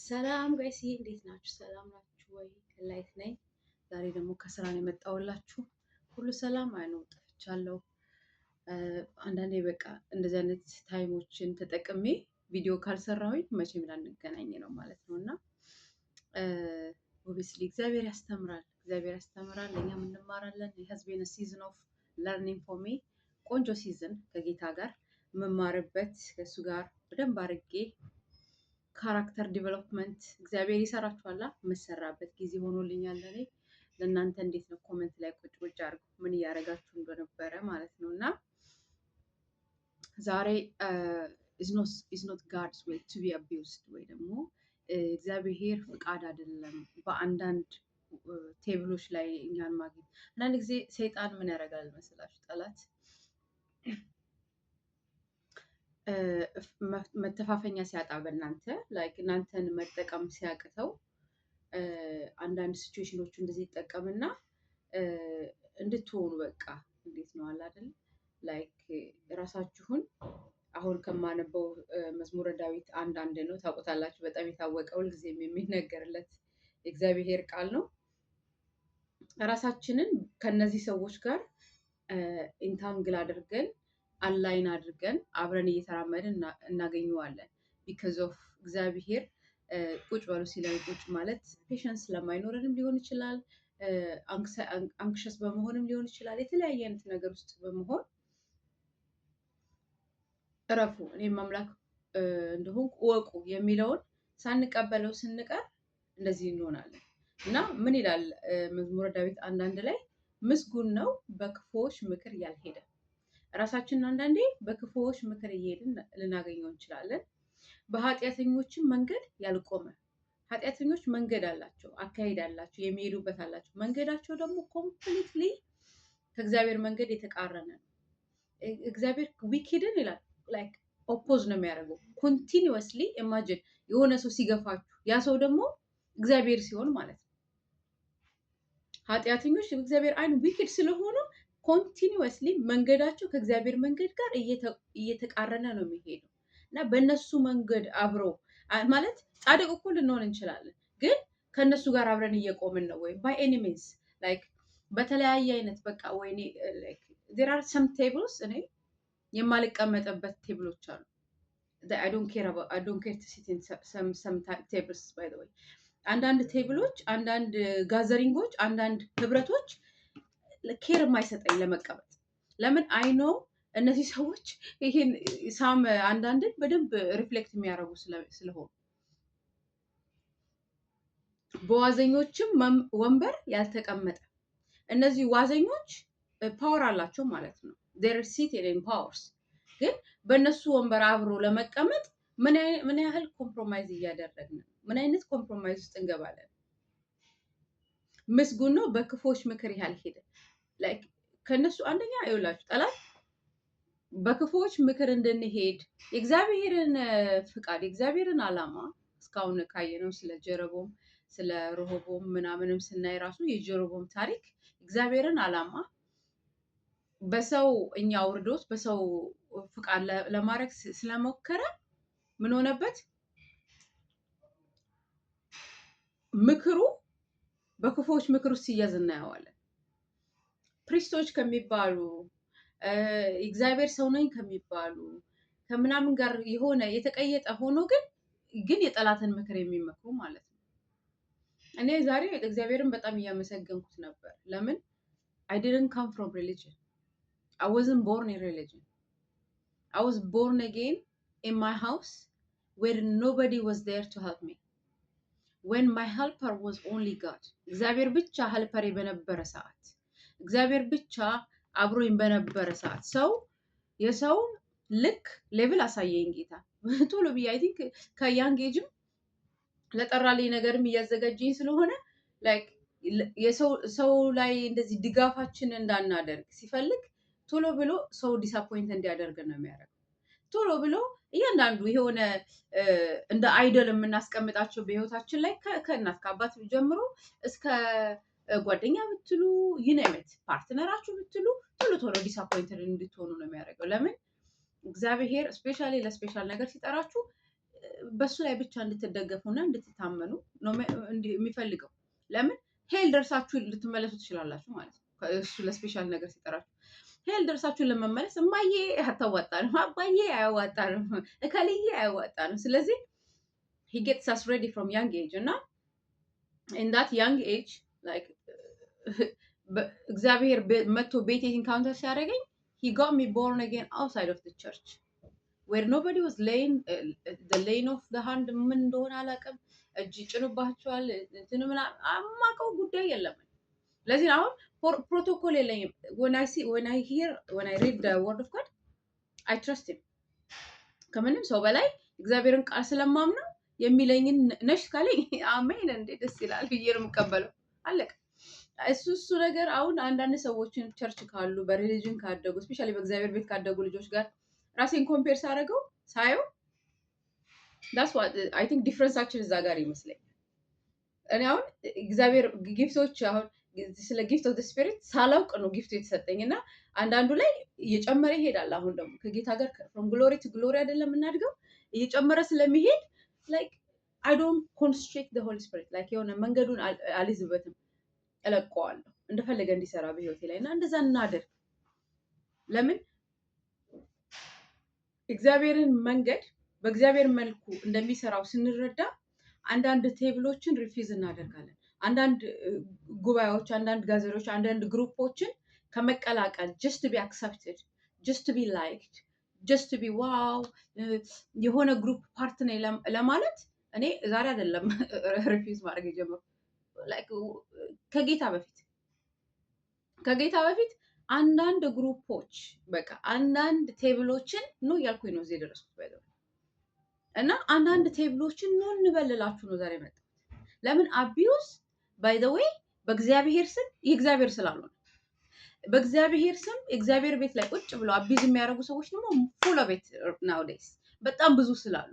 ሰላም ጋይስ እንዴት ናችሁ? ሰላም ናችሁ ወይ? ላይት ነኝ። ዛሬ ደግሞ ከስራ ነው የመጣሁላችሁ። ሁሉ ሰላም አይነው ጠፍቻለሁ። አንዳንዴ በቃ እንደዚህ አይነት ታይሞችን ተጠቅሜ ቪዲዮ ካልሰራሁኝ መቼም ላንገናኝ ነው ማለት ነው እና ኦብቪስሊ እግዚአብሔር ያስተምራል። እኛም እንማራለን። የህዝቤን ሲዝን ኦፍ ለርኒንግ ፎር ሚ ቆንጆ ሲዝን ከጌታ ጋር የምማርበት ከእሱ ጋር በደንብ አድርጌ ካራክተር ዲቨሎፕመንት እግዚአብሔር ይሰራችኋላ የምሰራበት ጊዜ ሆኖልኛል። እኔ ለእናንተ እንዴት ነው? ኮመንት ላይ ቁጭ ቁጭ አድርጉ ምን እያደረጋችሁ እንደነበረ ማለት ነው እና ዛሬ ኢዝ ኖት ጋድስ ዌይ ቱ ቢ አቢውስድ ወይ ደግሞ እግዚአብሔር ፍቃድ አይደለም በአንዳንድ ቴብሎች ላይ እኛን ማግኘት። አንዳንድ ጊዜ ሰይጣን ምን ያደርጋል መስላችሁ? ጠላት መተፋፈኛ ሲያጣ በእናንተ ላይክ እናንተን መጠቀም ሲያቅተው አንዳንድ ሲቹዌሽኖች እንደዚህ ይጠቀምና እንድትሆኑ በቃ እንዴት ነው አለ አይደል? ላይክ ራሳችሁን አሁን ከማነበው መዝሙረ ዳዊት አንድ ነው ታውቁታላችሁ። በጣም የታወቀ ሁልጊዜም የሚነገርለት የእግዚአብሔር ቃል ነው። ራሳችንን ከነዚህ ሰዎች ጋር ኢንታንግል አድርገን አላይን አድርገን አብረን እየተራመድን እናገኘዋለን። ቢካዝ ኦፍ እግዚአብሔር ቁጭ በሉ ሲለን ቁጭ ማለት ፔሸንስ ስለማይኖረንም ሊሆን ይችላል። አንክሸስ በመሆንም ሊሆን ይችላል። የተለያየ አይነት ነገር ውስጥ በመሆን እረፉ እኔም አምላክ እንደሆንኩ እወቁ የሚለውን ሳንቀበለው ስንቀር እንደዚህ እንሆናለን እና ምን ይላል መዝሙረ ዳዊት አንዳንድ ላይ ምስጉን ነው በክፉዎች ምክር ያልሄደ። ራሳችንን አንዳንዴ በክፉዎች ምክር እየሄድን ልናገኘው እንችላለን። በኃጢአተኞችም መንገድ ያልቆመ። ኃጢአተኞች መንገድ አላቸው፣ አካሄድ አላቸው፣ የሚሄዱበት አላቸው። መንገዳቸው ደግሞ ኮምፕሊትሊ ከእግዚአብሔር መንገድ የተቃረነ ነው። እግዚአብሔር ዊክድን ይላል ላይክ ኦፖዝ ነው የሚያደርገው። ኮንቲኒወስሊ ኢማጂን የሆነ ሰው ሲገፋችሁ ያ ሰው ደግሞ እግዚአብሔር ሲሆን ማለት ነው። ኃጢአተኞች እግዚአብሔር አይን ዊክድ ስለሆኑ ኮንቲኒወስሊ መንገዳቸው ከእግዚአብሔር መንገድ ጋር እየተቃረነ ነው የሚሄደው እና በእነሱ መንገድ አብሮ ማለት ጻድቅ እኮ ልንሆን እንችላለን፣ ግን ከእነሱ ጋር አብረን እየቆምን ነው ወይ ባይ ኤኒ ሚንስ ላይክ በተለያየ አይነት በቃ ወይኔ ላይክ ዜር አር ሰም ቴብልስ እኔ የማልቀመጥበት ቴብሎች አሉ። I don't care to sit in some tables by the way። አንዳንድ ቴብሎች፣ አንዳንድ ጋዘሪንጎች፣ አንዳንድ ህብረቶች ኬር የማይሰጠኝ ለመቀመጥ። ለምን አይ ኖ እነዚህ ሰዎች ይሄን ሳም አንዳንድን በደንብ ሪፍሌክት የሚያደርጉ ስለሆኑ በዋዘኞችም ወንበር ያልተቀመጠ። እነዚህ ዋዘኞች ፓወር አላቸው ማለት ነው። ዜር ሲትድ ኢን ፓወርስ። ግን በእነሱ ወንበር አብሮ ለመቀመጥ ምን ያህል ኮምፕሮማይዝ እያደረግን ነው? ምን አይነት ኮምፕሮማይዝ ውስጥ እንገባለን? ምስጉን ነው በክፎች ምክር ያልሄደ። ላይክ ከነሱ አንደኛ አይውላችሁ ጠላት በክፎች ምክር እንድንሄድ የእግዚአብሔርን ፍቃድ የእግዚአብሔርን ዓላማ እስካሁን ካየነው ስለ ጀረቦም ስለ ረሆቦም ምናምንም ስናይ ራሱ የጀረቦም ታሪክ እግዚአብሔርን ዓላማ በሰው እኛ ውርዶት በሰው ፍቃድ ለማድረግ ስለሞከረ ምን ሆነበት? ምክሩ በክፎች ምክር ውስጥ ሲያዝ እናየዋለን። ፕሪስቶች ከሚባሉ እግዚአብሔር ሰው ነኝ ከሚባሉ ከምናምን ጋር የሆነ የተቀየጠ ሆኖ ግን የጠላትን ምክር የሚመክሩ ማለት ነው። እኔ ዛሬ እግዚአብሔርን በጣም እያመሰገንኩት ነበር። ለምን I didn't come from religion. I wasn't born in religion. I was born again in my house where nobody was there to help me. When my helper was only God. እግዚአብሔር ብቻ ሄልፐሬ በነበረ ሰዓት፣ እግዚአብሔር ብቻ አብሮኝ በነበረ ሰዓት ሰው የሰው ልክ ሌቭል አሳየኝ ጌታ ቶሎ ብዬ አይ ቲንክ ከያንግ ኤጅም ለጠራልኝ ነገርም እያዘጋጀኝ ስለሆነ ላይክ የሰው ላይ እንደዚህ ድጋፋችን እንዳናደርግ ሲፈልግ ቶሎ ብሎ ሰው ዲስአፖይንት እንዲያደርግ ነው የሚያደርገው። ቶሎ ብሎ እያንዳንዱ የሆነ እንደ አይደል የምናስቀምጣቸው በህይወታችን ላይ ከእናት ከአባት ጀምሮ እስከ ጓደኛ ብትሉ ይነመት ፓርትነራችሁ ብትሉ ቶሎ ዲስአፖይንትድ እንድትሆኑ ነው የሚያደርገው። ለምን እግዚአብሔር ስፔሻሊ ለስፔሻል ነገር ሲጠራችሁ በሱ ላይ ብቻ እንድትደገፉና እንድትታመኑ ነው የሚፈልገው። ለምን ሄል ደርሳችሁ ልትመለሱ ትችላላችሁ ማለት ነው። እሱ ለስፔሻል ነገር ሲጠራችሁ ሄል ደርሳችሁን ለመመለስ እማዬ አታዋጣንም፣ አባዬ አያዋጣንም፣ እከልዬ አያዋጣንም። ስለዚህ he gets us ready from young age እና in that young age like እግዚአብሔር መጥቶ ቤቴ ኢንካውንተር ሲያደርገኝ he got me born again outside of the church where nobody was laying the laying of the hand ምን እንደሆነ አላውቅም። እጅ ጭኑባቸዋል እንትን ምናምን አማቀው ጉዳይ የለም። ለዚህ አሁን ፕሮቶኮል የለኝም። when I read the word of God I trust him ከምንም ሰው በላይ እግዚአብሔርን ቃል ስለማምነው የሚለኝን ነሽ ካለኝ አሜን እንዴ ደስ ይላል ብዬ ነው የምቀበለው። አለቀ። እሱ ነገር አሁን አንዳንድ ሰዎችን ቸርች ካሉ በሪሊጅን ካደጉ ስፔሻሊ በእግዚአብሔር ቤት ካደጉ ልጆች ጋር ራሴን ኮምፔር ሳደርገው ሳየው that's what I think ዲፍረንሳችን እዛ ጋር ይመስለኛል። እኔ አሁን እግዚአብሔር ጊፍቶች አሁን ስለ ጊፍት ኦፍ ዘ ስፒሪት ሳላውቅ ነው ጊፍቱ የተሰጠኝ እና አንዳንዱ ላይ እየጨመረ ይሄዳል። አሁን ደግሞ ከጌታ ጋር from glory to glory አይደለም እናድገው እየጨመረ ስለሚሄድ like I don't constrict the Holy Spirit like የሆነ መንገዱን አልይዝበትም፣ እለቀዋለሁ እንደፈለገ እንዲሰራ በህይወቴ ላይ እና እንደዛ እናደርግ። ለምን እግዚአብሔርን መንገድ በእግዚአብሔር መልኩ እንደሚሰራው ስንረዳ አንዳንድ ቴብሎችን ሪፊዝ እናደርጋለን። አንዳንድ ጉባኤዎች፣ አንዳንድ ጋዜሮች፣ አንዳንድ ግሩፖችን ከመቀላቀል just to be accepted, just to be liked, just to be wow የሆነ ግሩፕ ፓርት ነኝ ለማለት እኔ ዛሬ አይደለም ሪፊዝ ማድረግ የጀመርኩት like ከጌታ በፊት አንዳንድ ግሩፖች በቃ አንዳንድ ቴብሎችን ነው ያልኩኝ ነው እዚህ ደረስኩት ባይዘው እና አንዳንድ ቴብሎችን ነው እንበልላችሁ ነው ዛሬ መጣ። ለምን አቢዩስ ባይ ዘ ዌይ በእግዚአብሔር ስም የእግዚአብሔር ስላልሆነ በእግዚአብሔር ስም እግዚአብሔር ቤት ላይ ቁጭ ብለው አቢዝ የሚያደርጉ ሰዎች ደግሞ ፉል ኦፍ ኢት ናውዴይስ በጣም ብዙ ስላሉ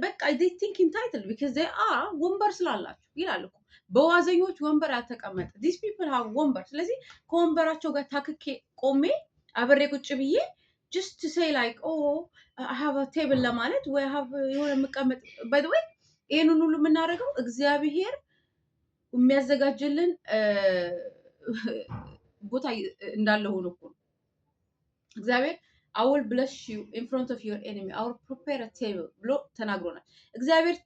በቃ they think entitled because they are ወንበር ስላላችሁ ይላል እኮ በዋዘኞች ወንበር ያልተቀመጠ these people have ወንበር። ስለዚህ ከወንበራቸው ጋር ታክኬ ቆሜ አብሬ ቁጭ ብዬ just to say like oh I have a table ለማለት ወይ have የሆነ መቀመጥ by the way ይሄንን ሁሉ የምናደርገው እግዚአብሔር የሚያዘጋጅልን ቦታ እንዳለ ሆኖ እኮ እግዚአብሔር I will bless you in front of your enemy I will prepare a table ብሎ ተናግሮናል። እግዚአብሔር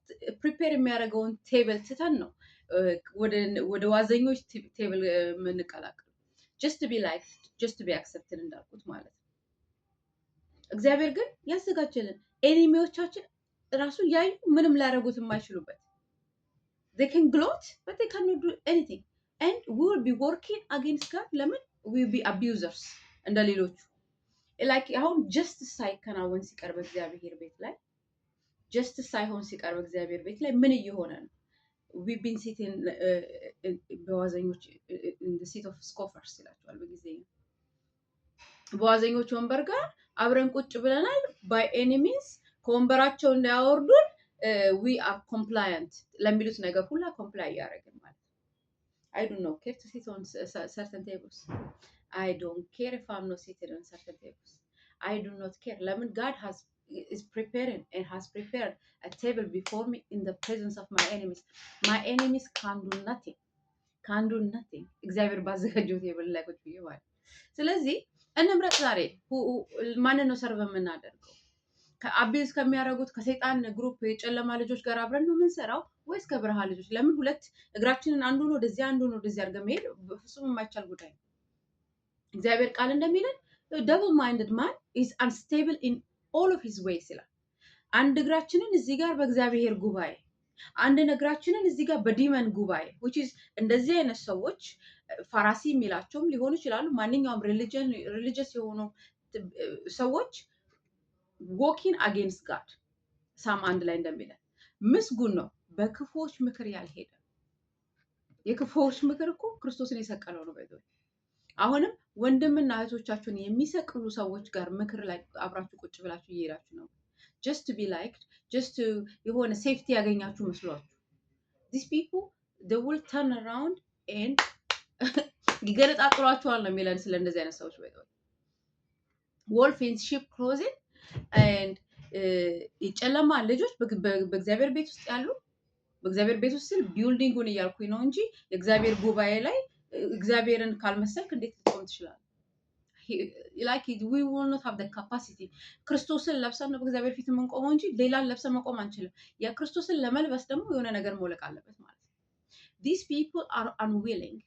ፕሪፔር የሚያደርገውን ቴብል ትተን ነው ወደ ዋዘኞች ቴብል የምንቀላቀል just to be liked just to be accepted እንዳልኩት ማለት ነው። እግዚአብሔር ግን ያዘጋጀልን ኤኒሚዎቻችን ራሱ ያዩ ምንም ላያደርጉት የማይችሉበት they can gloat but they cannot do anything and we will be working against God ለምን we will be abusers እንደሌሎቹ like አሁን justice ሳይከናወን ሲቀር በእግዚአብሔር ቤት ላይ justice ሳይሆን ሲቀር በእግዚአብሔር ቤት ላይ ምን እየሆነ ነው? we've been sitting በዋዘኞች in the seat of scoffers ይላቸዋል በጊዜ በዋዘኞች ወንበር ጋር አብረን ቁጭ ብለናል። by enemies ከወንበራቸው እንዳያወርዱን we are compliant ለሚሉት ነገር ሁላ comply ያደርጋል ማለት I do not care to sit on certain tables. I don't care if I'm not seated on certain tables. I do not care. Lemon God is preparing and has prepared a table before me in the presence of my enemies. My enemies can do nothing. Can do nothing. እግዚአብሔር ባዘጋጀው ቴብል ላይ ቁጭ ብዬ ማለት ስለዚህ እንምረጥ ዛሬ ማንን ነው ሰርቭ የምናደርገው? ከአቢዝ ከሚያደርጉት ከሰይጣን ግሩፕ የጨለማ ልጆች ጋር አብረን ነው የምንሰራው ወይስ ከብርሃን ልጆች? ለምን ሁለት እግራችንን አንዱን ወደዚህ አንዱን ወደዚህ አድርገን መሄድ በፍጹም የማይቻል ጉዳይ ነው። እግዚአብሔር ቃል እንደሚለን double minded man is unstable in all of his ways ይላል። አንድ እግራችንን እዚህ ጋር በእግዚአብሔር ጉባኤ አንድ እግራችንን እዚህ ጋር በዲመን ጉባኤ which is እንደዚህ አይነት ሰዎች ፋራሲ የሚላቸውም ሊሆኑ ይችላሉ። ማንኛውም religious የሆኑ ሰዎች walking against God ሳም አንድ ላይ እንደሚለን ምስጉን ነው በክፉዎች ምክር ያልሄደ። የክፉዎች ምክር እኮ ክርስቶስን የሰቀለው ነው ባይዘው። አሁንም ወንድምና እህቶቻችሁን የሚሰቅሉ ሰዎች ጋር ምክር ላይ አብራችሁ ቁጭ ብላችሁ እየሄዳችሁ ነው just to be liked just to የሆነ ሴፍቲ ያገኛችሁ መስሏችሁ these people they will turn around and ይገነጣጥሏችኋል ነው የሚለን ስለ እንደዚህ አይነት ሰዎች ባይዘው wolf in sheep clothing and የጨለማ ልጆች በእግዚአብሔር ቤት ውስጥ ያሉ በእግዚአብሔር ቤት ውስጥ ቢልዲንጉን እያልኩኝ ነው እንጂ የእግዚአብሔር ጉባኤ ላይ እግዚአብሔርን ካልመሰልክ እንዴት ልትቆም ትችላለህ? like we will not have the capacity ክርስቶስን ለብሰን ነው በእግዚአብሔር ፊት የምንቆመው እንጂ ሌላን ለብሰን መቆም አንችልም። የክርስቶስን ለመልበስ ደግሞ የሆነ ነገር መውለቅ አለበት ማለት ነው። these people are unwilling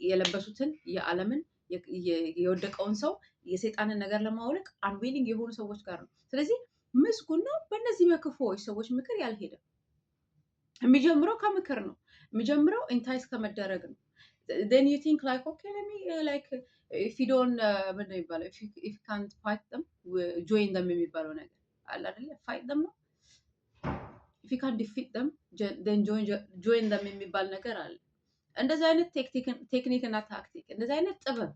የለበሱትን የዓለምን የወደቀውን ሰው የሰይጣንን ነገር ለማውለቅ unwilling የሆኑ ሰዎች ጋር ነው። ስለዚህ ምስጉን ነው በእነዚህ በክፉዎች ሰዎች ምክር ያልሄደ። የሚጀምረው ከምክር ነው። የሚጀምረው ኢንታይስ ከመደረግ ነው። then you think like okay let me like if you don't what do you call it if you can't fight them join them የሚባለው ነገር አለ አይደለ? fight them ነው if you can't defeat them then join them የሚባል ነገር አለ። እንደዚህ አይነት ቴክኒክ እና ታክቲክ እንደዚህ አይነት ጥበብ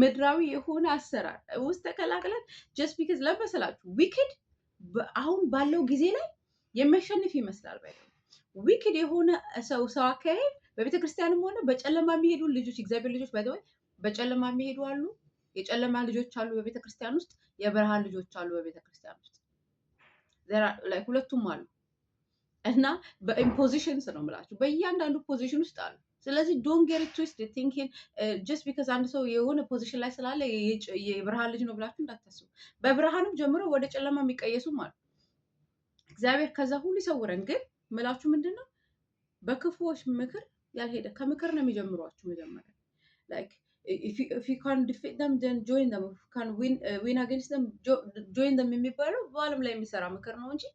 ምድራዊ የሆነ አሰራር ውስጥ ተቀላቅለን just because ለመሰላችሁ wicked አሁን ባለው ጊዜ ላይ የሚያሸንፍ ይመስላል። ዊክድ የሆነ ሰው አካሄድ በቤተክርስቲያንም ሆነ በጨለማ የሚሄዱ ልጆች እግዚአብሔር ልጆች ባይተወይ በጨለማ የሚሄዱ አሉ። የጨለማ ልጆች አሉ በቤተክርስቲያን ውስጥ፣ የብርሃን ልጆች አሉ በቤተክርስቲያን ውስጥ ላይ ሁለቱም አሉ እና በኢምፖዚሽንስ ነው የምላችሁ በእያንዳንዱ ፖዚሽን ውስጥ አሉ። ስለዚህ ዶንት ጌት ኢት ትዊስትድ ቲንኪንግ ጀስት ቢካዝ አንድ ሰው የሆነ ፖዚሽን ላይ ስላለ የብርሃን ልጅ ነው ብላችሁ እንዳታስቡ። በብርሃንም ጀምሮ ወደ ጨለማ የሚቀየሱም አሉ። እግዚአብሔር ከዛ ሁሉ ይሰውረን። ግን ምላችሁ ምንድነው በክፉዎች ምክር ያልሄደ ከምክር ነው የሚጀምሯችሁ መጀመሪያ like if you can't defeat them then join them if you can't win against them join them የሚባለው በዓለም ላይ የሚሰራ ምክር ነው እንጂ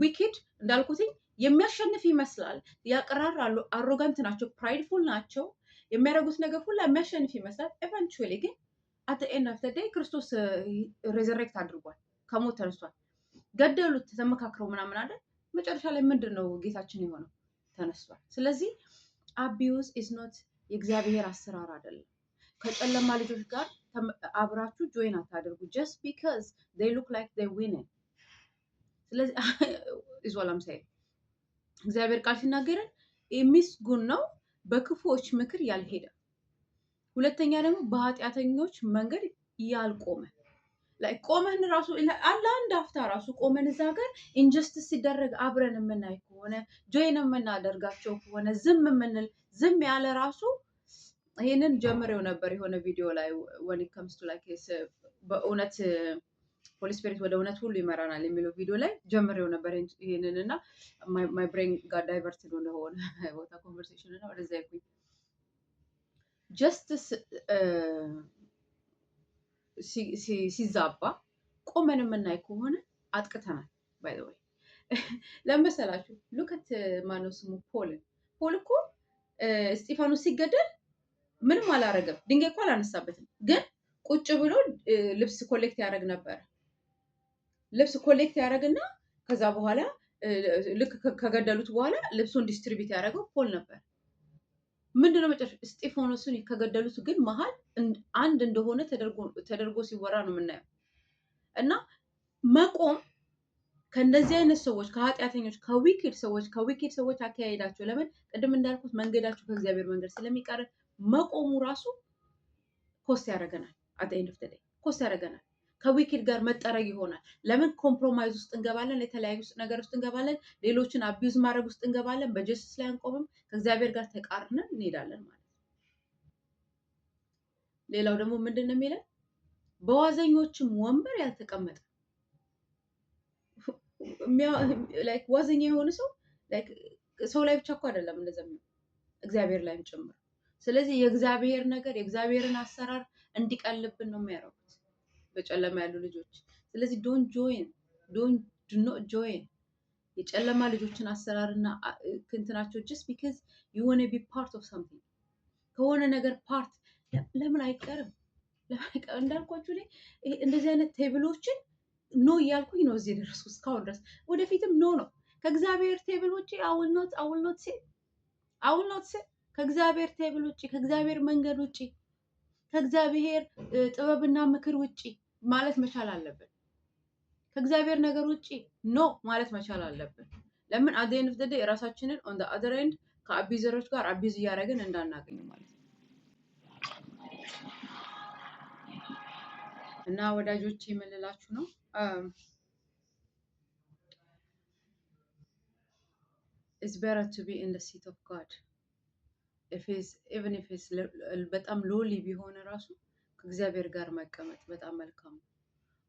wicked እንዳልኩትኝ የሚያሸንፍ ይመስላል። ያቀራራሉ፣ አሮጋንት ናቸው፣ ፕራይድፉል ናቸው። የሚያደርጉት ነገር ሁሉ የሚያሸንፍ ይመስላል። ኤቨንቹዋሊ ግን at the end of the day ክርስቶስ ሬዘሬክት አድርጓል፣ ከሞት ተነስቷል። ገደሉት ተመካክረው ምናምን አለ። መጨረሻ ላይ ምንድነው ጌታችን የሆነው? ተነስቷል። ስለዚህ አቢዩዝ ኢዝ ኖት የእግዚአብሔር አሰራር አይደለም። ከጨለማ ልጆች ጋር አብራችሁ ጆይን አታደርጉ just because they look like they winning። ስለዚህ is what I'm saying እግዚአብሔር ቃል ሲናገረን ምስጉን ነው በክፉዎች ምክር ያልሄደ፣ ሁለተኛ ደግሞ በኃጢአተኞች መንገድ ያልቆመ። ላይ ቆመን ራሱ አለ አንድ አፍታ ራሱ ቆመን እዛ ጋር ኢንጀስቲስ ሲደረግ አብረን የምናይ ከሆነ ጆይን የምናደርጋቸው ከሆነ ዝም ያለ ራሱ ይሄንን ጀምሬው ነበር የሆነ ቪዲዮ ላይ when it comes to like በእውነት ሆሊ ስፒሪት ወደ እውነት ሁሉ ይመራናል የሚለው ቪዲዮ ላይ ጀምሬው ነበር ይሄንን እና my brain got diverted እንደሆነ ቦታ ኮንቨርሴሽን እና ወደዛ ይኩኝ ጀስቲስ ሲዛባ ቆመን የምናይ ከሆነ አጥቅተናል። ባይ ዘ ወይ ለምሳላችሁ ሉከት ማነው ስሙ ፖል እኮ እስጢፋኖስ ሲገደል ምንም አላረገም፣ ድንጋይ እኮ አላነሳበትም። ግን ቁጭ ብሎ ልብስ ኮሌክት ያደርግ ነበር። ልብስ ኮሌክት ያደርግና ከዛ በኋላ ልክ ከገደሉት በኋላ ልብሱን ዲስትሪቢዩት ያደረገው ፖል ነበር። ምንድነው መጨረሻ እስጢፋኖስን ከገደሉት ግን መሀል አንድ እንደሆነ ተደርጎ ሲወራ ነው የምናየው። እና መቆም ከእንደዚህ አይነት ሰዎች ከኃጢአተኞች ከዊክድ ሰዎች አካሄዳቸው ለምን ቅድም እንዳልኩት መንገዳቸው ከእግዚአብሔር መንገድ ስለሚቀር መቆሙ ራሱ ኮስት ያደርገናል። at the end of the day ኮስት ያደርገናል። ከዊክድ ጋር መጠረግ ይሆናል። ለምን ኮምፕሮማይዝ ውስጥ እንገባለን፣ የተለያዩ ነገር ውስጥ እንገባለን፣ ሌሎችን አቢዩዝ ማድረግ ውስጥ እንገባለን። በጀስቲስ ላይ አንቆምም፣ ከእግዚአብሔር ጋር ተቃርነን እንሄዳለን ማለት ነው። ሌላው ደግሞ ምንድነው የሚለው በዋዘኞችም ወንበር ያልተቀመጠ ላይክ ዋዘኛ የሆነ ሰው ላይክ ሰው ላይ ብቻ እኮ አይደለም እንደዛ እግዚአብሔር ላይም ጭምር። ስለዚህ የእግዚአብሔር ነገር የእግዚአብሔርን አሰራር እንዲቀልብን ነው የሚያደርጉት በጨለማ ያሉ ልጆች። ስለዚህ do not join የጨለማ ልጆችን አሰራርና እንትናቸው just because you want to be part of something ከሆነ ነገር ፓርት ለምን አይቀርም? እንዳልኳችሁ ላይ እንደዚህ አይነት ቴብሎችን ኖ እያልኩኝ ነው እዚህ ድረስ እስካሁን ድረስ ወደፊትም ኖ ነው። ከእግዚአብሔር ቴብል ውጪ I will not sit ከእግዚአብሔር ቴብል ውጪ ከእግዚአብሔር መንገድ ውጪ ከእግዚአብሔር ጥበብና ምክር ውጪ ማለት መቻል አለብን። ከእግዚአብሔር ነገር ውጪ ኖ ማለት መቻል አለብን። ለምን at the end of the day ራሳችንን on the other end ከአቢዘሮች ጋር አቢዝ እያደረግን እንዳናገኝ ማለት ነው። እና ወዳጆቼ የምልላችሁ ነው it's better to be in the seat of God. Even if it's በጣም ሎሊ ቢሆን ራሱ ከእግዚአብሔር ጋር መቀመጥ በጣም መልካም ነው።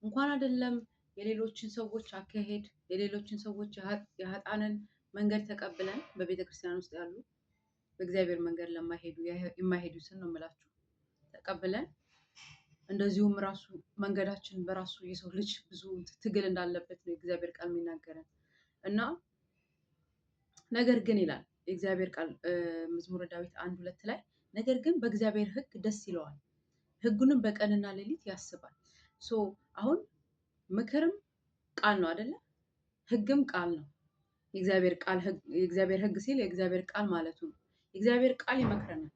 እንኳን አይደለም የሌሎችን ሰዎች አካሄድ የሌሎችን ሰዎች የሀጣንን መንገድ ተቀብለን በቤተ ክርስቲያን ውስጥ ያሉ በእግዚአብሔር መንገድ የማይሄዱትን ነው የምላችሁ ተቀብለን እንደዚሁም ራሱ መንገዳችን በራሱ የሰው ልጅ ብዙ ትግል እንዳለበት ነው እግዚአብሔር ቃል የሚናገረን እና ነገር ግን ይላል የእግዚአብሔር ቃል መዝሙረ ዳዊት 1:2 ላይ ነገር ግን በእግዚአብሔር ሕግ ደስ ይለዋል ሕጉንም በቀንና ሌሊት ያስባል። አሁን ምክርም ቃል ነው አይደለ? ሕግም ቃል ነው። የእግዚአብሔር ሕግ ሲል የእግዚአብሔር ቃል ማለቱ ነው። የእግዚአብሔር ቃል ይመክረናል።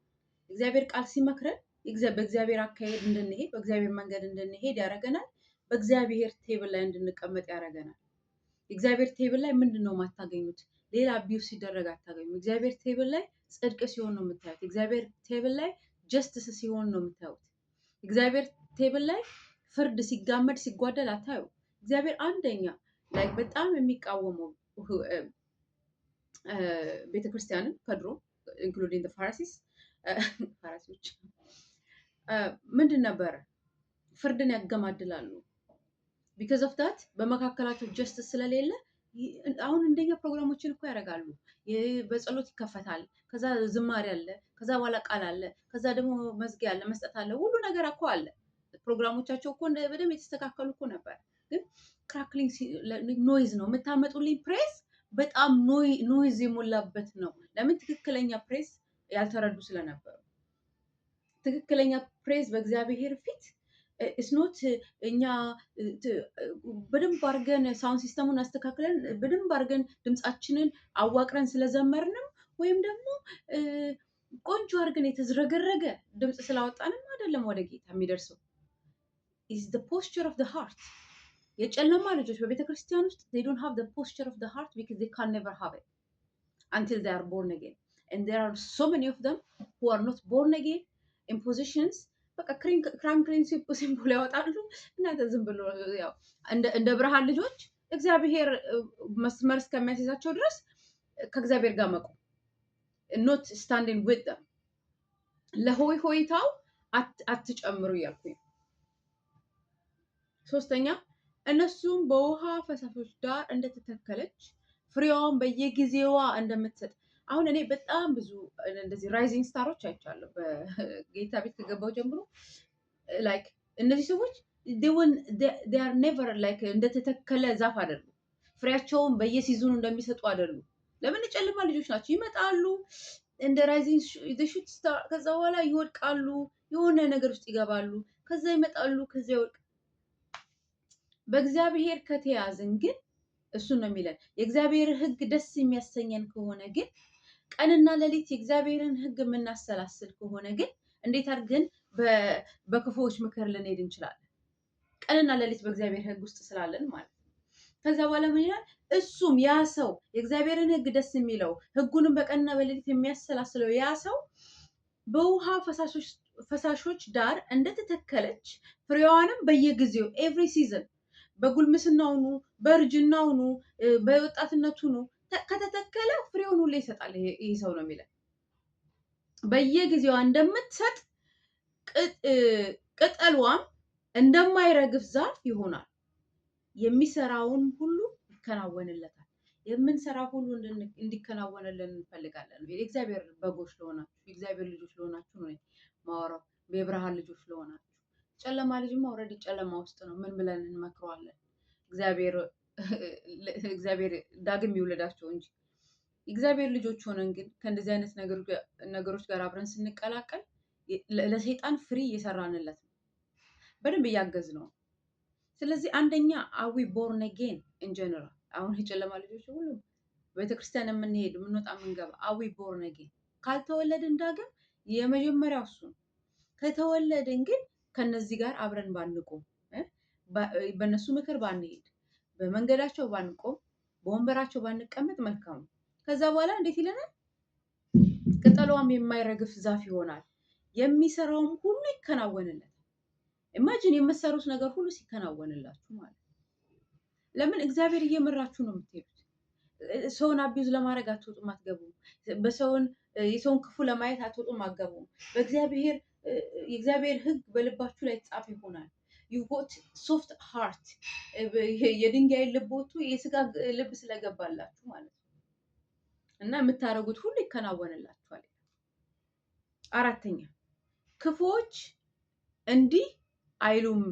የእግዚአብሔር ቃል ሲመክረን በእግዚአብሔር አካሄድ እንድንሄድ በእግዚአብሔር መንገድ እንድንሄድ ያደርገናል። በእግዚአብሔር ቴብል ላይ እንድንቀመጥ ያደርገናል። የእግዚአብሔር ቴብል ላይ ምንድነው የማታገኙት? ሌላ አቢዩስ ሲደረግ አታገኙም። እግዚአብሔር ቴብል ላይ ጽድቅ ሲሆን ነው የምታዩት። እግዚአብሔር ቴብል ላይ ጀስትስ ሲሆን ነው የምታዩት። እግዚአብሔር ቴብል ላይ ፍርድ ሲጋመድ ሲጓደል አታዩ። እግዚአብሔር አንደኛ ላይ በጣም የሚቃወመው ቤተክርስቲያንን ከድሮ ኢንክሉዲንግ ፋራሲዎች ምንድን ነበረ? ፍርድን ያገማድላሉ። ቢካዝ ኦፍ ዳት በመካከላቸው ጀስትስ ስለሌለ አሁን እንደኛ ፕሮግራሞችን እኮ ያደርጋሉ። በጸሎት ይከፈታል፣ ከዛ ዝማሬ አለ፣ ከዛ በኋላ ቃል አለ፣ ከዛ ደግሞ መዝጊያ አለ፣ መስጠት አለ፣ ሁሉ ነገር እኮ አለ። ፕሮግራሞቻቸው እኮ በደንብ የተስተካከሉ እኮ ነበር። ግን ክራክሊንግ ኖይዝ ነው የምታመጡልኝ። ፕሬስ በጣም ኖይዝ የሞላበት ነው። ለምን? ትክክለኛ ፕሬስ ያልተረዱ ስለነበሩ። ትክክለኛ ፕሬስ በእግዚአብሔር ፊት እስኖት እኛ በደንብ አድርገን ሳውንድ ሲስተሙን አስተካክለን በደንብ አድርገን ድምፃችንን አዋቅረን ስለዘመርንም ወይም ደግሞ ቆንጆ አድርገን የተዝረገረገ ድምፅ ስላወጣንም አይደለም ወደ ጌታ የሚደርሰው። is the posture of the heart። የጨለማ ልጆች በቤተ ክርስቲያን ውስጥ they don't have the posture of the heart because they can never have it until they are born again, and there are so many of them who are not born again in positions በቃ ክራንክሊን ሲምፕል ያወጣሉ። እናንተ ዝም ብሎ ያው እንደ ብርሃን ልጆች እግዚአብሔር መስመር እስከሚያስይዛቸው ድረስ ከእግዚአብሔር ጋር መቆም not standing with them። ለሆይ ሆይታው አትጨምሩ እያልኩኝ። ሶስተኛ እነሱም በውሃ ፈሳሾች ዳር እንደተተከለች ፍሬዋን በየጊዜዋ እንደምትሰጥ። አሁን እኔ በጣም ብዙ እንደዚህ ራይዚንግ ስታሮች አይቻለሁ በጌታ ቤት ከገባው ጀምሮ። ላይክ እነዚህ ሰዎች they are never like እንደተተከለ ዛፍ አይደሉም። ፍሬያቸውን በየሲዝኑ እንደሚሰጡ አይደሉም። ለምን? ጨለማ ልጆች ናቸው። ይመጣሉ እንደ ራይዚንግ ሹት ስታር፣ ከዛ በኋላ ይወድቃሉ፣ የሆነ ነገር ውስጥ ይገባሉ፣ ከዛ ይመጣሉ፣ ከዛ ይወድቃሉ። በእግዚአብሔር ከተያዝን ግን እሱን ነው የሚለን። የእግዚአብሔር ሕግ ደስ የሚያሰኘን ከሆነ ግን ቀንና ሌሊት የእግዚአብሔርን ሕግ የምናሰላስል ከሆነ ግን እንዴት አድርገን በክፉዎች ምክር ልንሄድ እንችላለን? ቀንና ሌሊት በእግዚአብሔር ሕግ ውስጥ ስላለን ማለት ነው። ከዛ በኋላ ምን ይላል? እሱም ያ ሰው የእግዚአብሔርን ሕግ ደስ የሚለው ሕጉንም በቀንና በሌሊት የሚያሰላስለው ያ ሰው በውሃ ፈሳሾች ዳር እንደተተከለች ፍሬዋንም በየጊዜው ኤቭሪ ሲዝን በጉልምስናውኑ በእርጅናውኑ በወጣትነቱኑ ከተተከለ ፍሬውን ሁሌ ይሰጣል። ይሄ ሰው ነው የሚለን። በየጊዜዋ እንደምትሰጥ ቅጠሏም እንደማይረግፍ ዛፍ ይሆናል። የሚሰራውን ሁሉ ይከናወንለታል። የምንሰራው ሁሉ እንዲከናወንልን እንፈልጋለን። የእግዚአብሔር በጎች ለሆናችሁ የእግዚአብሔር ልጆች ለሆናችሁ ነው ማወራው። የብርሃን ልጆች ለሆናችሁ ጨለማ ልጅማ ኦልሬዲ ጨለማ ውስጥ ነው። ምን ብለን እንመክረዋለን? እግዚአብሔር ዳግም ይውለዳቸው እንጂ። እግዚአብሔር ልጆች ሆነን ግን ከእንደዚህ አይነት ነገሮች ጋር አብረን ስንቀላቀል ለሰይጣን ፍሪ እየሰራንለት ነው፣ በደንብ እያገዝ ነው። ስለዚህ አንደኛ አዊ ቦርን አጌን ኢን ጀነራል። አሁን የጨለማ ልጆች ሁሉ ቤተክርስቲያን የምንሄድ የምንወጣ የምንገባ አዊ ቦርን አጌን ካልተወለድን ዳግም የመጀመሪያው እሱ ነው። ከተወለድን ግን ከነዚህ ጋር አብረን ባንቆም፣ በእነሱ ምክር ባንሄድ፣ በመንገዳቸው ባንቆም፣ በወንበራቸው ባንቀመጥ መልካም ነው። ከዛ በኋላ እንዴት ይለናል? ቅጠሏም የማይረግፍ ዛፍ ይሆናል፣ የሚሰራውም ሁሉ ይከናወንለታል። ኢማጂን የምትሰሩት ነገር ሁሉ ሲከናወንላችሁ ማለት ነው። ለምን? እግዚአብሔር እየመራችሁ ነው የምትሄዱት። ሰውን አቢዩዝ ለማድረግ አትወጡም አትገቡም። የሰውን ክፉ ለማየት አትወጡም አትገቡም። የእግዚአብሔር ሕግ በልባችሁ ላይ የተጻፈ ይሆናል። ዩጎት ሶፍት ሃርት የድንጋይ ልቦቱ የስጋ ልብ ስለገባላችሁ ማለት ነው። እና የምታደርጉት ሁሉ ይከናወንላችኋል። አራተኛ ክፉዎች እንዲህ አይሉም።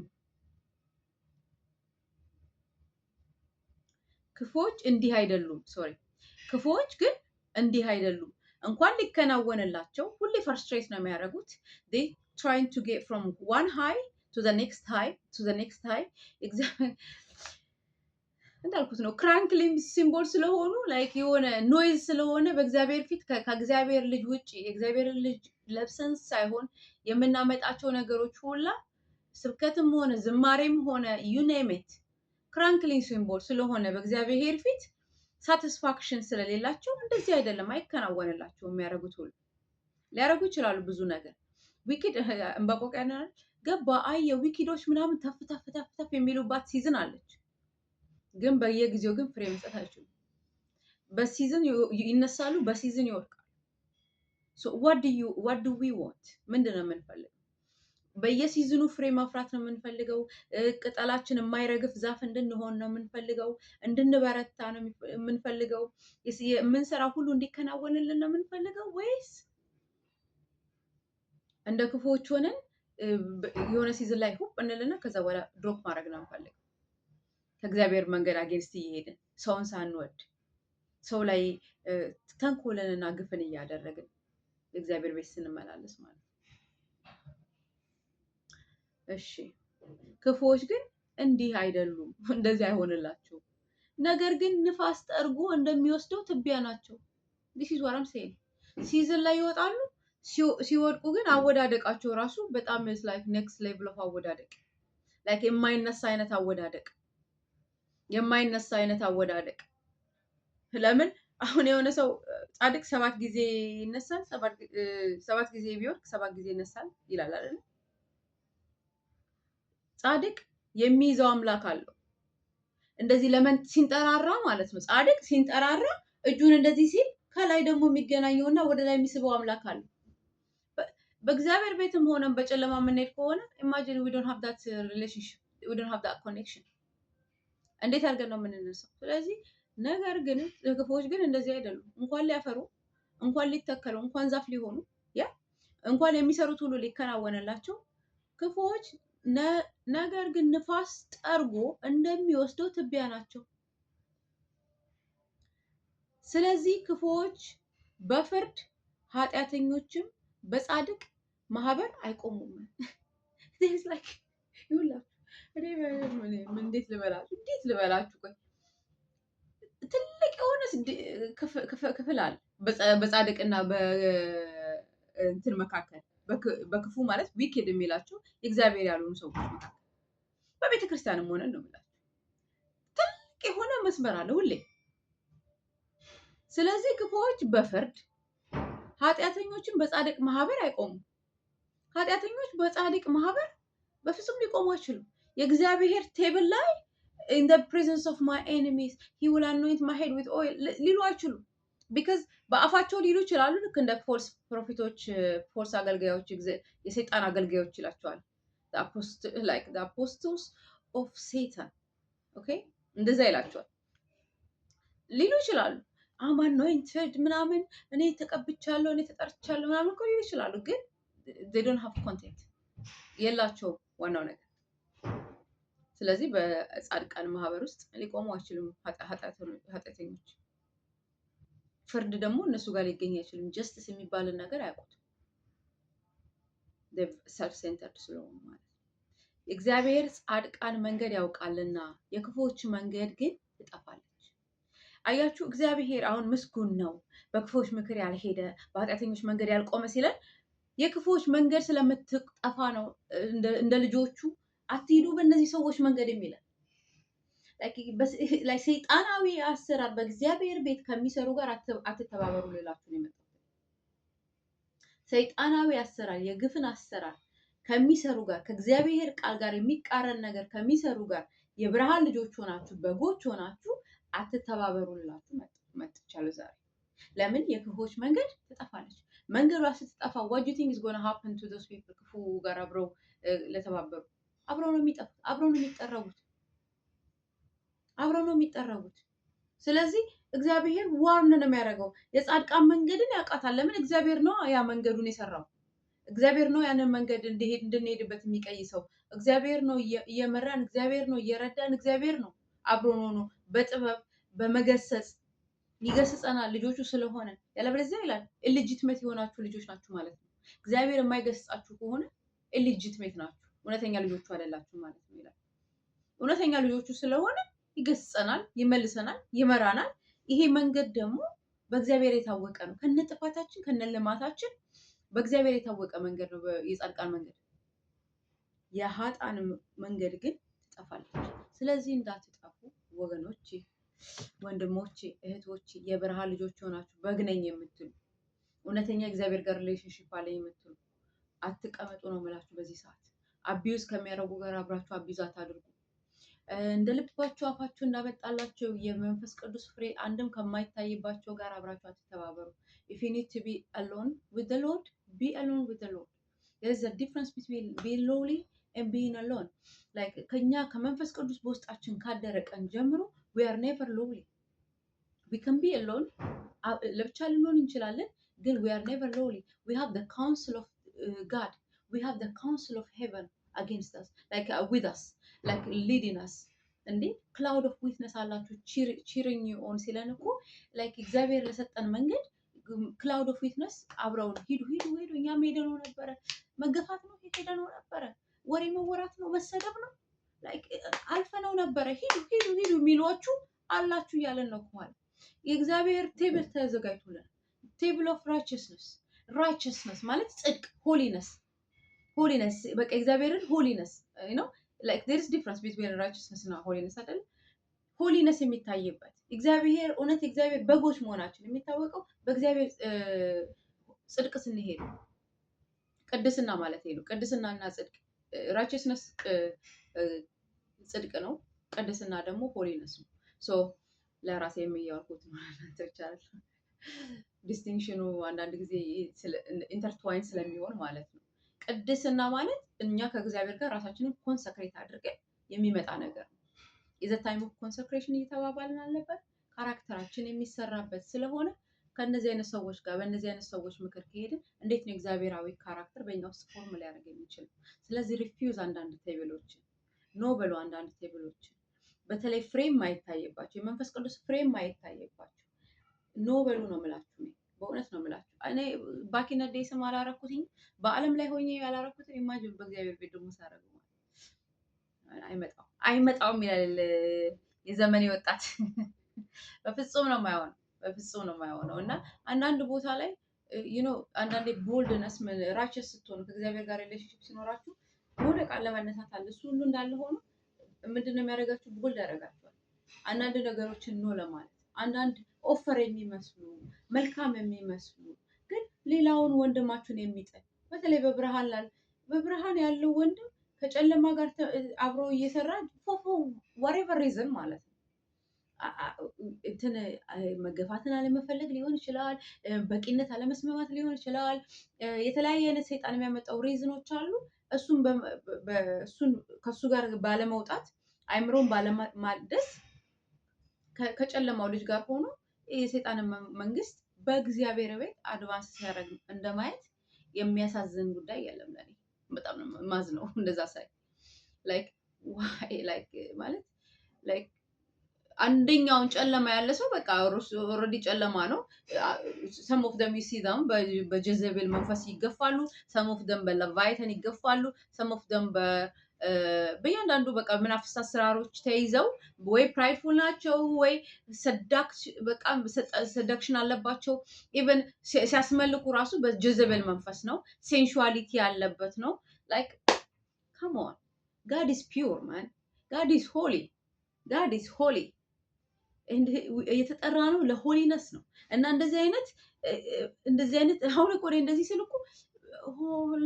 ክፉዎች እንዲህ አይደሉም። ክፉዎች ግን እንዲህ አይደሉም። እንኳን ሊከናወንላቸው ሁሌ ፍርስትሬት ነው የሚያደርጉት። they trying to get from one high to the next high to the next high እንዳልኩት ነው። ክራንክሊንግ ሲምቦል ስለሆኑ ላይክ የሆነ ኖይዝ ስለሆነ በእግዚአብሔር ፊት ከእግዚአብሔር ልጅ ውጪ የእግዚአብሔር ልጅ ለብሰን ሳይሆን የምናመጣቸው ነገሮች ሁላ ስብከትም ሆነ ዝማሬም ሆነ ዩኔሜት ክራንክሊንግ ሲምቦል ስለሆነ በእግዚአብሔር ፊት ሳቲስፋክሽን ስለሌላቸው እንደዚህ አይደለም፣ አይከናወንላቸው። የሚያደርጉት ሁሉ ሊያደርጉ ይችላሉ ብዙ ነገር። ዊኪድ እንባቆቅ ያናል ገባ አየ ዊኪዶች ምናምን ተፍ ተፍ ተፍ ተፍ የሚሉባት ሲዝን አለች። ግን በየጊዜው ግን ፍሬ መስጠት አይችሉም። በሲዝን ይነሳሉ፣ በሲዝን ይወድቃሉ። what do we want? ምንድን ነው የምንፈልገው? በየሲዝኑ ፍሬ ማፍራት ነው የምንፈልገው? ቅጠላችን የማይረግፍ ዛፍ እንድንሆን ነው የምንፈልገው? እንድንበረታ ነው የምንፈልገው? የምንሰራ ሁሉ እንዲከናወንልን ነው የምንፈልገው? ወይስ እንደ ክፉዎች ሆነን የሆነ ሲዝን ላይ ሁብ እንልና ከዛ በኋላ ድሮፕ ማድረግ ነው የምንፈልገው? ከእግዚአብሔር መንገድ አጌንስት እየሄድን ሰውን ሳንወድ ሰው ላይ ተንኮልንና ግፍን እያደረግን የእግዚአብሔር ቤት ስንመላለስ ማለት ነው። እሺ ክፉዎች ግን እንዲህ አይደሉም፣ እንደዚህ አይሆንላቸውም። ነገር ግን ንፋስ ጠርጎ እንደሚወስደው ትቢያ ናቸው። this is what I'm saying። ሲዝን ላይ ይወጣሉ፣ ሲወድቁ ግን አወዳደቃቸው ራሱ በጣም is like next level of አወዳደቅ like የማይነሳ አይነት አወዳደቅ። ለምን አሁን የሆነ ሰው ጻድቅ 7 ጊዜ ይነሳል፣ 7 ጊዜ ቢወድቅ 7 ጊዜ ይነሳል ይላል አይደል? ጻድቅ የሚይዘው አምላክ አለው። እንደዚህ ለምን ሲንጠራራ ማለት ነው። ጻድቅ ሲንጠራራ እጁን እንደዚህ ሲል ከላይ ደግሞ የሚገናኘውና ወደ ላይ የሚስበው አምላክ አለው። በእግዚአብሔር ቤትም ሆነን በጨለማ የምንሄድ ከሆነ imagine we don't have that relationship, we don't have that connection። እንዴት አድርገን ነው የምንነሳው? ስለዚህ ነገር ግን ክፉዎች ግን እንደዚህ አይደሉም። እንኳን ሊያፈሩ፣ እንኳን ሊተከሉ፣ እንኳን ዛፍ ሊሆኑ እንኳን የሚሰሩት ሁሉ ሊከናወንላቸው ክፉዎች ነገር ግን ንፋስ ጠርጎ እንደሚወስደው ትቢያ ናቸው። ስለዚህ ክፉዎች በፍርድ ኃጢአተኞችም በጻድቅ ማህበር አይቆሙም። እንዴት ልበላችሁ? ቆይ ትልቅ የሆነ ክፍል አለ በጻድቅና በእንትን መካከል። በክፉ ማለት ዊኬድ የሚላቸው የእግዚአብሔር ያልሆኑ ሰዎች መካከል በቤተ ክርስቲያንም ሆነን ነው የምላቸው። ትልቅ የሆነ መስመር አለ ሁሌ። ስለዚህ ክፉዎች በፍርድ ኃጢአተኞችን በጻድቅ ማህበር አይቆሙም። ኃጢአተኞች በጻድቅ ማህበር በፍጹም ሊቆሙ አይችሉም። የእግዚአብሔር ቴብል ላይ in the presence of my enemies he will anoint my head with oil ሊሉ አይችሉም። ቢካዝ በአፋቸው ሊሉ ይችላሉ። ልክ እንደ ፎልስ ፕሮፌቶች፣ ፎልስ አገልጋዮች፣ የሰይጣን አገልጋዮች ይላቸዋል። like the apostles of Satan okay እንደዛ ይላቸዋል። ሊሉ ይችላሉ። I'm anointed ምናምን እኔ ተቀብቻለሁ፣ እኔ ተጠርቻለሁ ምናምን እኮ ሊሉ ይችላሉ። ግን they don't have content የላቸውም ዋናው ነገር። ስለዚህ በጻድቃን ማህበር ውስጥ ሊቆሙ አይችሉም ኃጢአተኞች። ፍርድ ደግሞ እነሱ ጋር ሊገኝ አይችልም። ጀስቲስ የሚባልን ነገር አያውቁትም። ሰልፍ ሴንተርድ ስለሆኑ ማለት ነው። እግዚአብሔር ጻድቃን መንገድ ያውቃልና የክፉዎች መንገድ ግን ትጠፋለች። አያችሁ፣ እግዚአብሔር አሁን ምስጉን ነው፣ በክፉዎች ምክር ያልሄደ በኃጢአተኞች መንገድ ያልቆመ ሲለን የክፉዎች መንገድ ስለምትጠፋ ነው። እንደ ልጆቹ አትሂዱ በእነዚህ ሰዎች መንገድ የሚለን ሰይጣናዊ አሰራር በእግዚአብሔር ቤት ከሚሰሩ ጋር አትተባበሩ ልላችሁ ነው የመጣሁት። ሰይጣናዊ አሰራር፣ የግፍን አሰራር ከሚሰሩ ጋር፣ ከእግዚአብሔር ቃል ጋር የሚቃረን ነገር ከሚሰሩ ጋር የብርሃን ልጆች ሆናችሁ በጎች ሆናችሁ አትተባበሩ ልላችሁ መጣሁ። መጥቻለሁ ዛሬ። ለምን የክፉዎች መንገድ ትጠፋለች። መንገዷ ስትጠፋ what do you think is going to happen to those people? ክፉ ጋር አብረው ለተባበሩ አብረው ነው የሚጠፉት፣ አብረው ነው የሚጠረጉት። ስለዚህ እግዚአብሔር ዋርን ነው የሚያደርገው። የጻድቃን መንገድን ያውቃታል። ለምን? እግዚአብሔር ነው ያ መንገዱን የሰራው። እግዚአብሔር ነው ያንን መንገድ እንድንሄድበት የሚቀይሰው። እግዚአብሔር ነው እየመራን፣ እግዚአብሔር ነው እየረዳን፣ እግዚአብሔር ነው አብሮን ሆኖ በጥበብ በመገሰጽ ይገስጸናል ልጆቹ ስለሆነ። ያለበለዚያ ይላል ኢሊጂትሜት የሆናችሁ ልጆች ናችሁ ማለት ነው። እግዚአብሔር የማይገስጻችሁ ከሆነ ኢሊጂትሜት ናችሁ፣ እውነተኛ ልጆቹ አይደላችሁ ማለት ነው ይላል። እውነተኛ ልጆቹ ስለሆነ ይገስጸናል፣ ይመልሰናል፣ ይመራናል። ይሄ መንገድ ደግሞ በእግዚአብሔር የታወቀ ነው። ከነ ጥፋታችን ከነ ልማታችን በእግዚአብሔር የታወቀ መንገድ ነው የጻድቃን መንገድ። የኃጥአን መንገድ ግን ትጠፋለች። ስለዚህ እንዳትጠፉ ወገኖቼ፣ ወንድሞቼ፣ እህቶቼ፣ የብርሃን ልጆች ሆናችሁ በግነኝ የምትሉ እውነተኛ እግዚአብሔር ጋር ሪሌሽንሺፕ አለኝ የምትሉ አትቀመጡ ነው የምላችሁ። በዚህ ሰዓት አቢዩዝ ከሚያደርጉ ጋር አብራችሁ አቢዩዝ አታድርጉ። እንደ ልባችሁ አፋችሁ እንዳመጣላችሁ የመንፈስ ቅዱስ ፍሬ አንድም ከማይታይባቸው ጋር አብራችሁ አትተባበሩ። if you need to be alone with the Lord, be alone with the Lord. there is a difference between being lonely and being alone. like ከኛ ከመንፈስ ቅዱስ በውስጣችን ካደረ ቀን ጀምሮ we are never lonely. we can be alone, ለብቻ ልንሆን እንችላለን፣ ግን we are never lonely. we have the counsel of God, we have the counsel of heaven against us, like with us, like leading us. እንዴ ክላውድ ኦፍ ዊትነስ አላችሁ ቺሪንግ ዩ ኦን ሲለን እኮ ላይክ እግዚአብሔር ለሰጠን መንገድ ክላውድ ኦፍ ዊትነስ አብረውን ሂዱ። እኛም ሄደነው ነበረ። መገፋት ነው ሄደነው ነበረ። ወሬ መወራት ነው፣ መሰደብ ነው፣ ላይክ አልፈነው ነበረ። ሂዱ የሚሏችሁ አላችሁ እያለን ነው እኮ ማለት። የእግዚአብሔር ቴብል ተዘጋጅቶልናል። ቴብል ኦፍ ራይቸስነስ ማለት ጽድቅ፣ ሆሊነስ በቃ እግዚአብሔርን ሆሊነስ ነው። like there is difference between righteousness እና holiness አይደል? ሆሊነስ የሚታይበት እግዚአብሔር እውነት እግዚአብሔር በጎች መሆናችን የሚታወቀው በእግዚአብሔር ጽድቅ ስንሄድ፣ ቅድስና ማለት ነው። ቅድስናና ጽድቅ righteousness ጽድቅ ነው፣ ቅድስና ደግሞ ሆሊነስ ነው። ሶ ለራሴ የሚያወርኩት ማለት ይቻላል። ዲስቲንክሽኑ አንዳንድ ጊዜ ኢንተርትዋይን ስለሚሆን ማለት ነው። ቅድስና ማለት እኛ ከእግዚአብሔር ጋር ራሳችንን ኮንሰክሬት አድርገን የሚመጣ ነገር ነው። የዘ ታይም ኦፍ ኮንሰክሬሽን እየተባባልን አለበት። ካራክተራችን የሚሰራበት ስለሆነ ከእነዚህ አይነት ሰዎች ጋር በእነዚህ አይነት ሰዎች ምክር ከሄድን እንዴት ነው እግዚአብሔራዊ ካራክተር በእኛ ውስጥ ፎርም ሊያደርግ የሚችል? ስለዚህ ሪፊውዝ አንዳንድ ቴብሎችን፣ ኖ በሉ አንዳንድ ቴብሎችን፣ በተለይ ፍሬም ማይታየባቸው የመንፈስ ቅዱስ ፍሬም ማይታየባቸው ኖ በሉ ነው የምላችሁ። በእውነት ነው የምላችሁ። እኔ ባኪና ዴስም አላረኩትኝ፣ በአለም ላይ ሆኜ ያላረኩትን ኢማጂን በእግዚአብሔር ቤት ደግሞ ሳረጉ አይመጣውም ይላል የዘመኔ ወጣት። በፍጹም ነው የማይሆነው። እና አንዳንድ ቦታ ላይ አንዳንዴ ቦልድነስ ራቸስ ስትሆኑ ከእግዚአብሔር ጋር ሪሌሽንሺፕ ሲኖራችሁ መውደቅ ለመነሳት አለ። እሱ ሁሉ እንዳለ ሆኖ ምንድነው የሚያደርጋችሁ? ቦልድ ያደርጋችኋል። አንዳንድ ነገሮችን ነው ለማለት አንዳንድ ኦፈር የሚመስሉ መልካም የሚመስሉ ግን ሌላውን ወንድማችሁን የሚጥል በተለይ በብርሃን ያለው ወንድም ከጨለማ ጋር አብሮ እየሰራ ፎፎ whatever reason ማለት ነው። እንትን መገፋትን አለመፈለግ ሊሆን ይችላል፣ በቂነት አለመስማማት ሊሆን ይችላል። የተለያየ አይነት ሰይጣን የሚያመጣው ሪዝኖች አሉ። እሱን ከሱ ጋር ባለመውጣት አይምሮን ባለማደስ ከጨለማው ልጅ ጋር ሆኖ የሰይጣንን መንግስት በእግዚአብሔር ቤት አድቫንስ ሲያደርግ እንደማየት የሚያሳዝን ጉዳይ የለም። ለኔ በጣም ማዝነው እንደዛ ሳይ ማለት አንደኛውን ጨለማ ያለ ሰው በቃ ኦልሬዲ ጨለማ ነው። ሰም ኦፍ ደም ዩ ሲ ደም በጀዘቤል መንፈስ ይገፋሉ፣ ሰም ኦፍ ደም በለቫይተን ይገፋሉ፣ ሰም ኦፍ ደም በእያንዳንዱ በቃ መናፍስት አሰራሮች ተይዘው ወይ ፕራይድፉል ናቸው ወይ ሰዳክሽን አለባቸው። ኢቨን ሲያስመልኩ ራሱ በጀዘቤል መንፈስ ነው፣ ሴንሹዋሊቲ ያለበት ነው። ላይክ ካም ኦን ጋድ ኢዝ ፒውር ማን፣ ጋድ ኢዝ ሆሊ የተጠራ ነው ለሆሊነስ ነው። እና እንደዚህ አይነት አሁን እኮ እንደዚህ ስል እኮ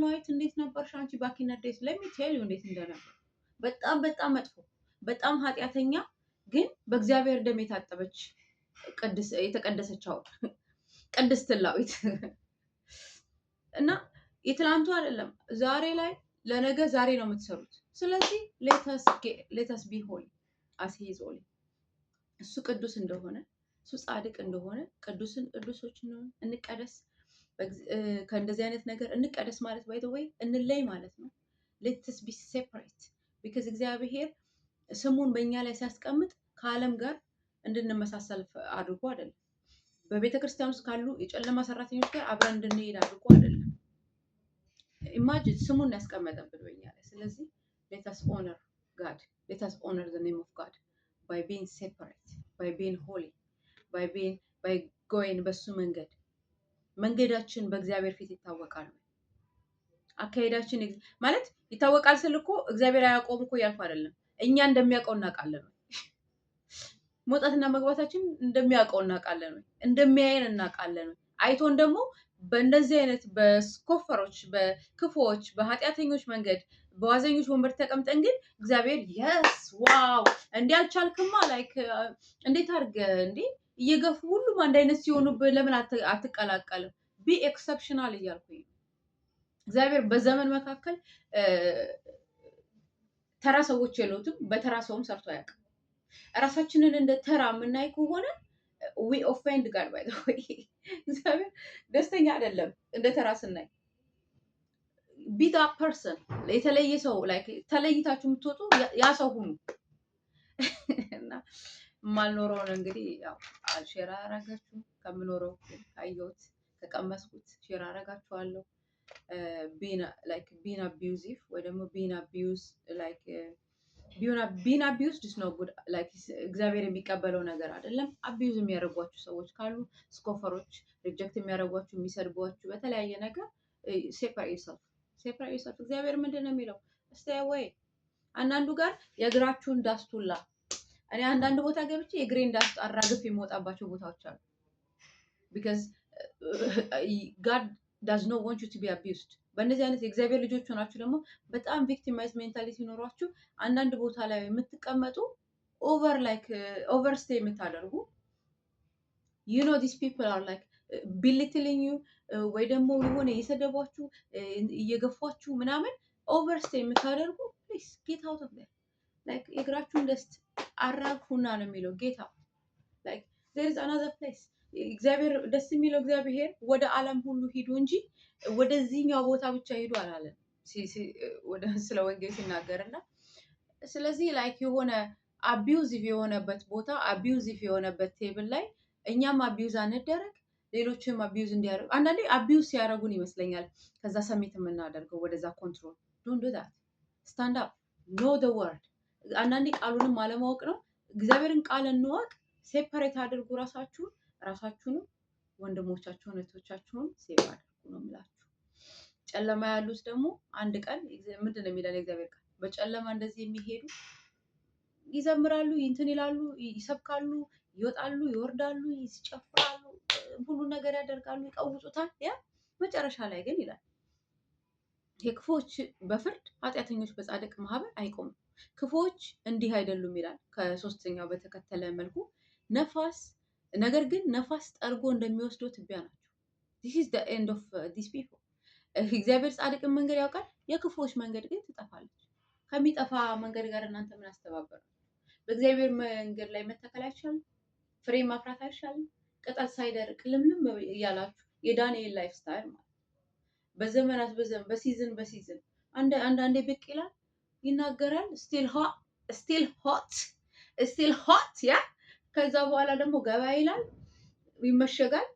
ላይት እንዴት ነበርሽ አንቺ ባኪና ዴስ ለሚቴል እንዴት እንደነበር በጣም መጥፎ፣ በጣም ኃጢአተኛ፣ ግን በእግዚአብሔር ደም የታጠበች የተቀደሰችው ቅድስት ላዊት እና የትላንቱ አይደለም ዛሬ ላይ ለነገ ዛሬ ነው የምትሰሩት። ስለዚህ ሌተስ ቢ ሆሊ አስ ሂ ኢዝ ሆሊ እሱ ቅዱስ እንደሆነ እሱ ጻድቅ እንደሆነ ቅዱሶች እንደሆነ እንቀደስ። ከእንደዚህ አይነት ነገር እንቀደስ ማለት ባይ ዘ ወይ እንለይ ማለት ነው። ሌትስ ቢ ሴፐሬት ቢካዝ እግዚአብሔር ስሙን በእኛ ላይ ሲያስቀምጥ ከዓለም ጋር እንድንመሳሰል አድርጎ አይደለም። በቤተ ክርስቲያን ውስጥ ካሉ የጨለማ ሰራተኞች ጋር አብረን እንድንሄድ አድርጎ አይደለም። ኢማጂን ስሙን ያስቀመጠብን በእኛ ላይ። ስለዚህ ሌተስ ኦነር ጋድ ሌተስ ኦነር ዘ ኔም ኦፍ ጋድ by being separate, by being holy, by going በሱ መንገዳችን በእግዚአብሔር ፊት ይታወቃል። አካሄዳችን ማለት ይታወቃል ስል እኮ እግዚአብሔር አያውቀውም እኮ ያልኩ አይደለም። እኛ እንደሚያውቀው እናውቃለን ወይ? መውጣትና መግባታችን እንደሚያውቀው እናውቃለን ወይ? እንደሚያየን እናውቃለን ወይ? አይቶን ደግሞ በእንደዚህ አይነት በስኮፈሮች፣ በክፉዎች፣ በኃጢአተኞች መንገድ በዋዘኞች ወንበር ተቀምጠን ግን እግዚአብሔር የስ ዋው እንዲያልቻልክማ ላይክ እንዴት አድርገ እንዴ እየገፉ ሁሉም አንድ አይነት ሲሆኑብህ ለምን አትቀላቀልም? ቢ ኤክሰፕሽናል እያልኩኝ እግዚአብሔር በዘመን መካከል ተራ ሰዎች የሉትም። በተራ ሰውም ሰርቶ አያውቅም። ራሳችንን እንደ ተራ የምናይ ከሆነ ዊ ኦፌንድ ጋድ ባይ ዘ ወይ እግዚአብሔር ደስተኛ አይደለም እንደ ተራ ስናይ። ቢ ዳት ፐርሰን የተለየ ሰው ላይክ ተለይታችሁ የምትወጡ ያ ሰው ሁኑ። እና ማልኖረውን እንግዲህ ያው ሼር አረጋችሁ ከምኖረው ካየሁት ከቀመስኩት ሼር አረጋችኋለሁ። being abusive ወይ ደግሞ being abused like being abused is not good like እግዚአብሔር የሚቀበለው ነገር አይደለም። አቢዩዝ የሚያደርጓችሁ ሰዎች ካሉ ስኮፈሮች ሪጀክት የሚያደርጓችሁ የሚሰድቧችሁ በተለያየ ነገር separate yourself እግዚአብሔር ምንድነው የሚለው? stay away። አንዳንዱ ጋር የእግራችሁን ዳስቱላ እኔ አንዳንድ ቦታ ገብቼ የእግሬን ዳስት አራግፍ የሚወጣባቸው ቦታዎች አሉ። because God does not want you to be abused። በእነዚህ አይነት የእግዚአብሔር ልጆች ሆናችሁ ደግሞ በጣም ቪክቲማይዝ ሜንታሊቲ ኖሯችሁ አንዳንድ ቦታ ላይ የምትቀመጡ ኦቨር ስቴይ የምታደርጉ you know these people are like belittling you ወይ ደግሞ የሆነ እየሰደቧችሁ እየገፏችሁ ምናምን ኦቨር ስቴይ የምታደርጉ please get out of there like የእግራችሁን ደስት አራግፉና ነው የሚለው ጌታ። like there is another place እግዚአብሔር ደስ የሚለው እግዚአብሔር ወደ ዓለም ሁሉ ሂዱ እንጂ ወደዚህኛው ቦታ ብቻ ሂዱ አላለም ወደ ስለ ወንጌል ሲናገርና ስለዚህ ላይክ የሆነ አቢዩዚቭ የሆነበት ቦታ አቢዩዚቭ የሆነበት ቴብል ላይ እኛም አቢዩዝ አንደረግ ሌሎችም አቢዩዝ እንዲያደርጉ አንዳንዴ አቢዩዝ ሲያደርጉን ይመስለኛል ከዛ ሰሚት የምናደርገው ወደዛ ኮንትሮል ዶንት ዱ ዳት ስታንድ አፕ ኖ ዘ ወርድ አንዳንዴ ቃሉንም አለማወቅ ነው። እግዚአብሔርን ቃል እንወቅ። ሴፐሬት አድርጉ ራሳችሁንም ወንድሞቻችሁን እህቶቻችሁን ሴቭ አድርጉ ነው የምላችሁ። ጨለማ ያሉት ደግሞ አንድ ቀን ምንድን ነው የሚለን እግዚአብሔር ቃል? በጨለማ እንደዚህ የሚሄዱ ይዘምራሉ፣ እንትን ይላሉ፣ ይሰብካሉ፣ ይወጣሉ፣ ይወርዳሉ፣ ይጨፍራሉ፣ ሁሉ ነገር ያደርጋሉ፣ ይቀውጡታል። ያ መጨረሻ ላይ ግን ይላል የክፎች በፍርድ ኃጢአተኞች በጻድቅ ማህበር አይቆሙም። ክፎች እንዲህ አይደሉም ይላል ከሶስተኛው በተከተለ መልኩ ነገር ግን ነፋስ ጠርጎ እንደሚወስደው ትቢያ ናቸው። this is the end of these people። እግዚአብሔር ጻድቅን መንገድ ያውቃል፣ የክፎች መንገድ ግን ትጠፋለች። ከሚጠፋ መንገድ ጋር እናንተ ምን አስተባበሩ? በእግዚአብሔር መንገድ ላይ መተከል አይቻልም? ፍሬ ማፍራት አይቻልም? ቅጠል ሳይደርቅ ልምልም እያላችሁ የዳንኤል ላይፍ ስታይል ማለት በዘመናት በሲዝን አንዳንዴ ብቅ ይላል ይናገራል still hot ያ ከዛ በኋላ ደግሞ ገበያ ይላል ይመሸጋል።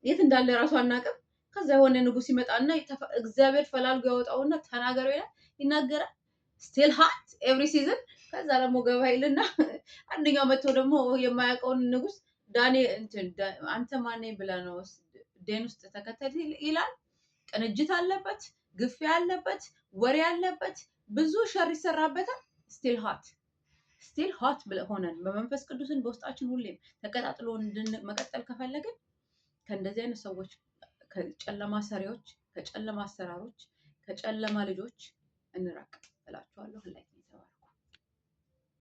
የት እንዳለ ራሱ አናውቅም። ከዛ የሆነ ንጉስ ይመጣና እግዚአብሔር ፈላልጎ ያወጣውና ተናገረው ይላል ይናገራል still hot every season። ከዛ ደግሞ ገበያ ይልና አንደኛው መጥቶ ደግሞ የማያውቀውን ንጉስ አንተ ማን ነኝ ብለህ ነው ደን ውስጥ ተከተል ይላል። ቅንጅት አለበት፣ ግፊያ አለበት፣ ወሬ አለበት፣ ብዙ ሸር ይሰራበታል። still hot ሆነን በመንፈስ ቅዱስን በውስጣችን ሁሌም ተቀጣጥሎ መቀጠል ከፈለግን ከእንደዚህ አይነት ሰዎች ከጨለማ ሰሪዎች፣ ከጨለማ አሰራሮች፣ ከጨለማ ልጆች እንራቅ እላችኋለሁ።